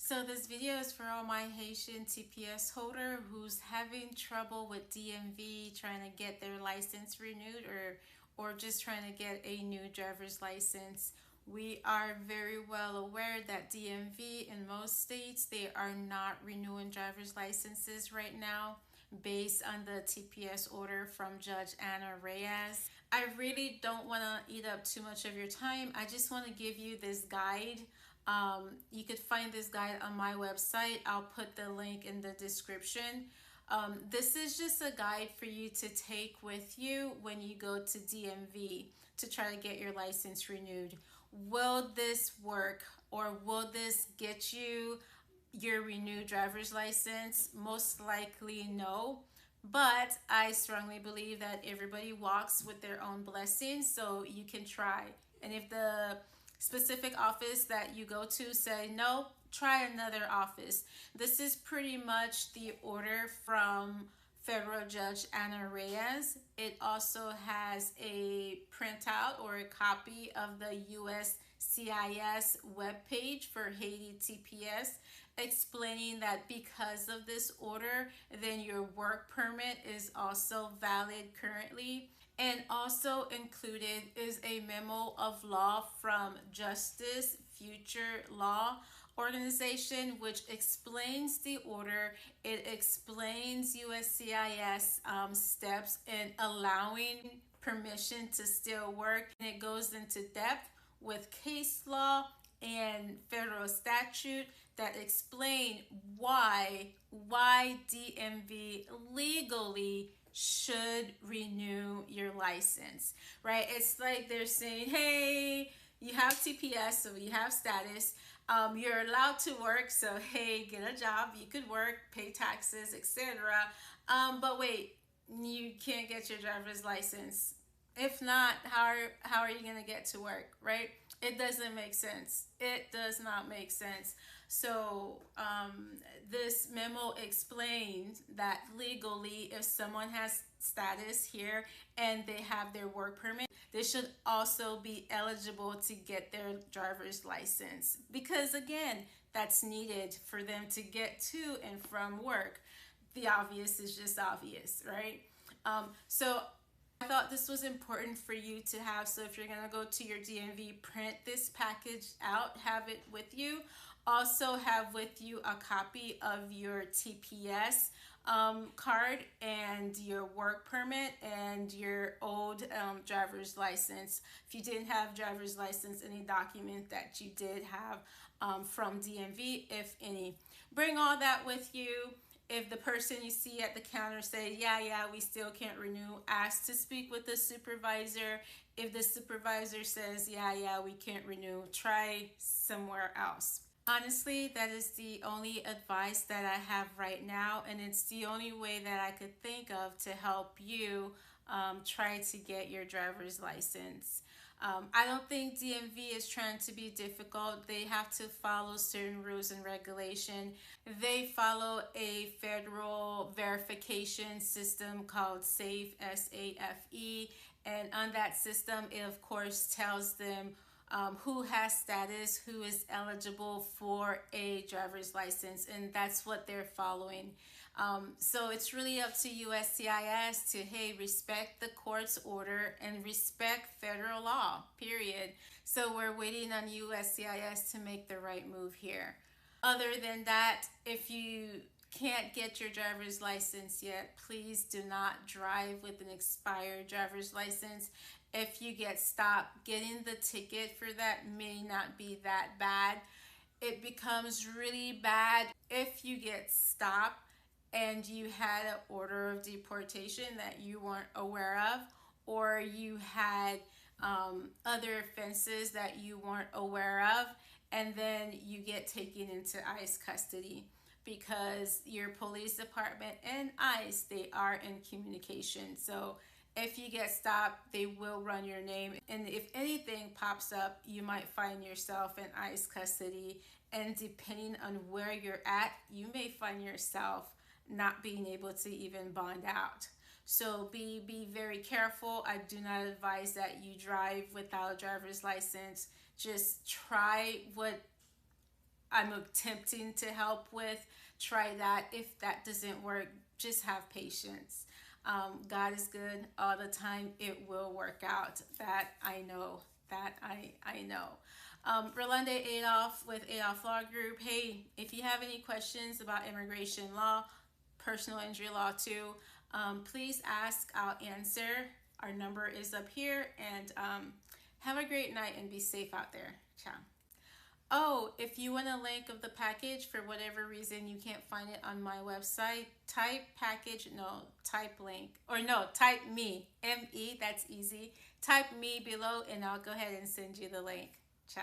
So this video is for all my Haitian TPS holder who's having trouble with DMV trying to get their license renewed or just trying to get a new driver's license. We are very well aware that DMV in most states, they are not renewing driver's licenses right now based on the TPS order from Judge Anna Reyes. I really don't want to eat up too much of your time. I just want to give you this guide. You could find this guide on my website. I'll put the link in the description. This is just a guide for you to take with you when you go to DMV to try to get your license renewed. Will this work, or will this get you your renewed driver's license? Most likely no, but I strongly believe that everybody walks with their own blessings, so you can try. And if the specific office that you go to say no, try another office. This is pretty much the order from Federal Judge Anna Reyes. It also has a printout or a copy of the USCIS webpage for Haiti TPS, explaining that because of this order, then your work permit is also valid currently. And also included is a memo of law from Justice Future Law organization, which explains the order. It explains USCIS steps in allowing permission to still work, and it goes into depth with case law and federal statute that explain why DMV legally should renew your license, right? It's like they're saying, hey, you have TPS, so you have status. You're allowed to work, so hey, get a job. You could work, pay taxes, etc. But wait, you can't get your driver's license. If not, how are you going to get to work, right? It doesn't make sense. It does not make sense. So this memo explains that legally, if someone has status here and they have their work permit, they should also be eligible to get their driver's license, because again, that's needed for them to get to and from work. The obvious is just obvious, right? So I thought this was important for you to have. So if you're going to go to your DMV, print this package out, have it with you. Also have with you a copy of your TPS card and your work permit and your old driver's license. If you didn't have driver's license, any document that you did have from DMV, if any. Bring all that with you. If the person you see at the counter say, yeah, we still can't renew, ask to speak with the supervisor. If the supervisor says, yeah, we can't renew, try somewhere else. Honestly, that is the only advice that I have right now, and it's the only way that I could think of to help you try to get your driver's license. I don't think DMV is trying to be difficult. They have to follow certain rules and regulation. They follow a federal verification system called SAFE, SAFE, and on that system, it of course tells them who has status, who is eligible for a driver's license, and that's what they're following. So it's really up to USCIS to, hey, respect the court's order and respect federal law, period. So we're waiting on USCIS to make the right move here. Other than that, if you can't get your driver's license yet, please do not drive with an expired driver's license. If you get stopped, getting the ticket for that may not be that bad. It becomes really bad if you get stopped and you had an order of deportation that you weren't aware of, or you had other offenses that you weren't aware of, and then you get taken into ICE custody, because your police department and ICE, they are in communication. So if you get stopped, they will run your name, and if anything pops up, you might find yourself in ICE custody, and depending on where you're at, you may find yourself not being able to even bond out. So be very careful. I do not advise that you drive without a driver's license. Just try what I'm attempting to help with. Try that. If that doesn't work, just have patience. God is good all the time. It will work out. That I know. That I know. Rolanda Adolphe with Adolphe Law Group. Hey, if you have any questions about immigration law, personal injury law too, please ask. I'll answer. Our number is up here. And have a great night and be safe out there. Ciao. Oh, if you want a link of the package for whatever reason you can't find it on my website, type package, no, type link, or no, type me, M-E, that's easy. Type me below and I'll go ahead and send you the link. Ciao.